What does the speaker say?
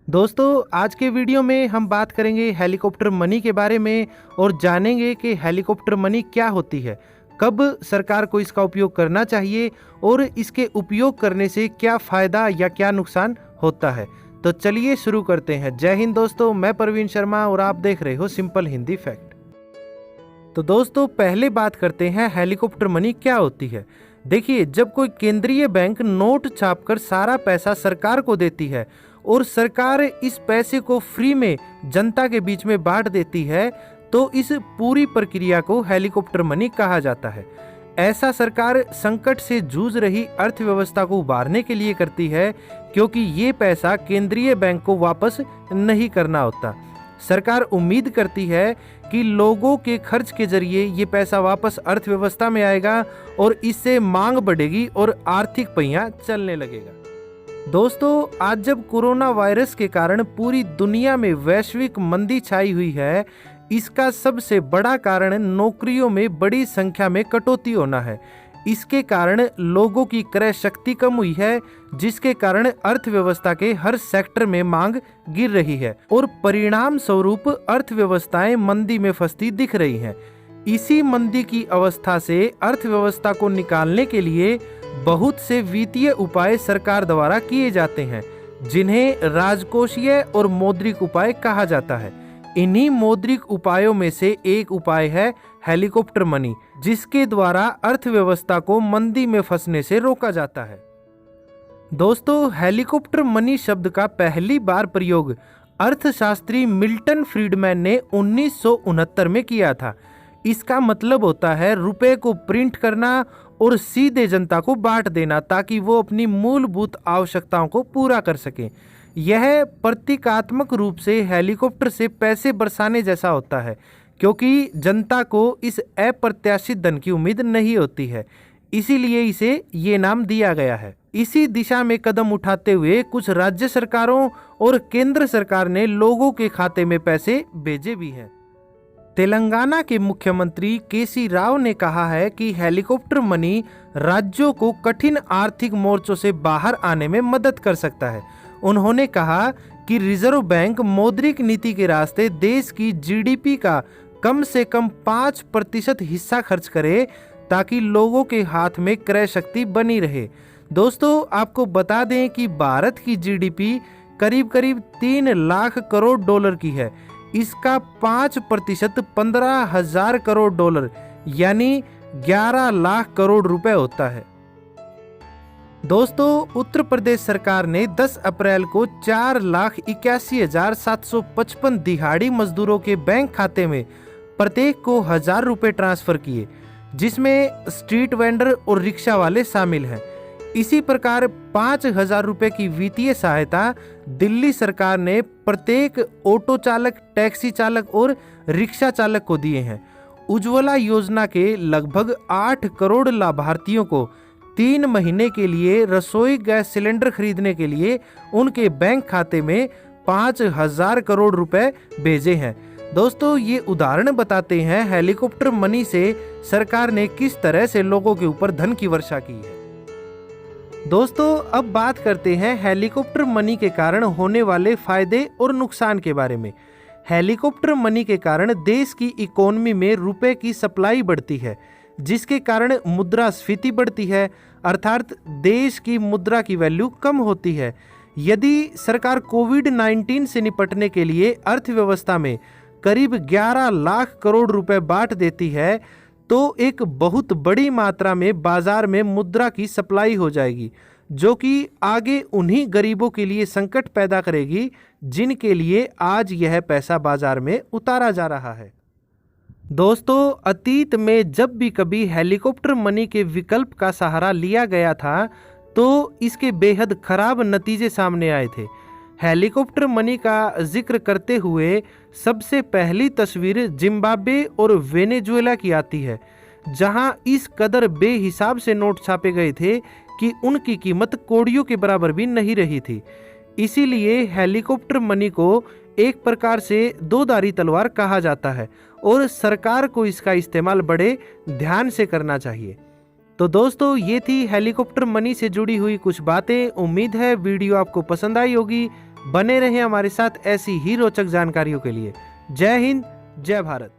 दोस्तों आज के वीडियो में हम बात करेंगे हेलीकॉप्टर मनी के बारे में और जानेंगे कि हेलीकॉप्टर मनी क्या होती है, कब सरकार को इसका उपयोग करना चाहिए और इसके उपयोग करने से क्या फ़ायदा या क्या नुकसान होता है। तो चलिए शुरू करते हैं। जय हिंद दोस्तों, मैं प्रवीण शर्मा और आप देख रहे हो सिंपल हिंदी फैक्ट। तो दोस्तों पहले बात करते हैं हेलीकॉप्टर मनी क्या होती है। देखिए, जब कोई केंद्रीय बैंक नोट छापकर सारा पैसा सरकार को देती है और सरकार इस पैसे को फ्री में जनता के बीच में बांट देती है, तो इस पूरी प्रक्रिया को हेलीकॉप्टर मनी कहा जाता है। ऐसा सरकार संकट से जूझ रही अर्थव्यवस्था को उबारने के लिए करती है, क्योंकि ये पैसा केंद्रीय बैंक को वापस नहीं करना होता। सरकार उम्मीद करती है कि लोगों के खर्च के जरिए ये पैसा वापस अर्थव्यवस्था में आएगा और इससे मांग बढ़ेगी और आर्थिक पहिया चलने लगेगा। दोस्तों, आज जब कोरोना वायरस के कारण पूरी दुनिया में वैश्विक मंदी छाई हुई है, इसका सबसे बड़ा कारण नौकरियों में बड़ी संख्या में कटौती होना है। इसके कारण लोगों की क्रय शक्ति कम हुई है, जिसके कारण अर्थव्यवस्था के हर सेक्टर में मांग गिर रही है और परिणाम स्वरूप अर्थव्यवस्थाएं मंदी में फंसती दिख रही हैं। इसी मंदी की अवस्था से अर्थव्यवस्था को निकालने के लिए बहुत से वित्तीय उपाय सरकार द्वारा किए जाते हैं, जिन्हें राजकोषीय और मौद्रिक उपाय कहा जाता है। इन्हीं मौद्रिक उपायों में से एक उपाय है हेलीकॉप्टर मनी, जिसके द्वारा अर्थव्यवस्था को मंदी में फंसने से रोका जाता है। दोस्तों, हेलीकॉप्टर मनी शब्द का पहली बार प्रयोग अर्थशास्त्री मिल्टन फ्रीडमैन ने 1969 में किया था। इसका मतलब होता है रुपए को प्रिंट करना और सीधे जनता को बांट देना, ताकि वो अपनी मूलभूत आवश्यकताओं को पूरा कर सकें। यह प्रतीकात्मक रूप से हेलीकॉप्टर से पैसे बरसाने जैसा होता है, क्योंकि जनता को इस अप्रत्याशित धन की उम्मीद नहीं होती है, इसीलिए इसे ये नाम दिया गया है। इसी दिशा में कदम उठाते हुए कुछ राज्य सरकारों और केंद्र सरकार ने लोगों के खाते में पैसे भेजे भी हैं। तेलंगाना के मुख्यमंत्री केसी राव ने कहा है कि हेलीकॉप्टर मनी राज्यों को कठिन आर्थिक मोर्चों से बाहर आने में मदद कर सकता है। उन्होंने कहा कि रिजर्व बैंक मौद्रिक नीति के रास्ते देश की जीडीपी का कम से कम 5% हिस्सा खर्च करे, ताकि लोगों के हाथ में क्रय शक्ति बनी रहे। दोस्तों, आपको बता दें कि भारत की जीडीपी करीब 3 लाख करोड़ डॉलर की है। इसका 5% 15,000 करोड़ डॉलर यानी 11 लाख करोड़ रुपए होता है। दोस्तों, उत्तर प्रदेश सरकार ने 10 अप्रैल को 4,81,755 दिहाड़ी मजदूरों के बैंक खाते में प्रत्येक को 1,000 रुपये ट्रांसफर किए, जिसमें स्ट्रीट वेंडर और रिक्शा वाले शामिल हैं। इसी प्रकार 5,000 रुपये की वित्तीय सहायता दिल्ली सरकार ने प्रत्येक ऑटो चालक, टैक्सी चालक और रिक्शा चालक को दिए हैं। उज्ज्वला योजना के लगभग 8 करोड़ लाभार्थियों को 3 महीने के लिए रसोई गैस सिलेंडर खरीदने के लिए उनके बैंक खाते में 5,000 करोड़ रुपए भेजे हैं। दोस्तों, ये उदाहरण बताते हैं हेलीकॉप्टर मनी से सरकार ने किस तरह से लोगों के ऊपर धन की वर्षा की है। दोस्तों, अब बात करते हैं हेलीकॉप्टर मनी के कारण होने वाले फायदे और नुकसान के बारे में। हेलीकॉप्टर मनी के कारण देश की इकोनॉमी में रुपए की सप्लाई बढ़ती है, जिसके कारण मुद्रास्फीति बढ़ती है, अर्थात देश की मुद्रा की वैल्यू कम होती है। यदि सरकार कोविड-19 से निपटने के लिए अर्थव्यवस्था में करीब 11 लाख करोड़ रुपए बांट देती है, तो एक बहुत बड़ी मात्रा में बाजार में मुद्रा की सप्लाई हो जाएगी, जो कि आगे उन्हीं गरीबों के लिए संकट पैदा करेगी जिनके लिए आज यह पैसा बाजार में उतारा जा रहा है। दोस्तों, अतीत में जब भी कभी हेलीकॉप्टर मनी के विकल्प का सहारा लिया गया था, तो इसके बेहद खराब नतीजे सामने आए थे। हेलीकॉप्टर मनी का जिक्र करते हुए सबसे पहली तस्वीर जिम्बाब्वे और वेनेजुएला की आती है, जहां इस कदर बेहिसाब से नोट छापे गए थे कि उनकी कीमत कौड़ियों के बराबर भी नहीं रही थी। इसीलिए हेलीकॉप्टर मनी को एक प्रकार से दोधारी तलवार कहा जाता है और सरकार को इसका इस्तेमाल बड़े ध्यान से करना चाहिए। तो दोस्तों, ये थी हेलीकॉप्टर मनी से जुड़ी हुई कुछ बातें। उम्मीद है वीडियो आपको पसंद आई होगी। बने रहें हमारे साथ ऐसी ही रोचक जानकारियों के लिए। जय हिंद, जय भारत।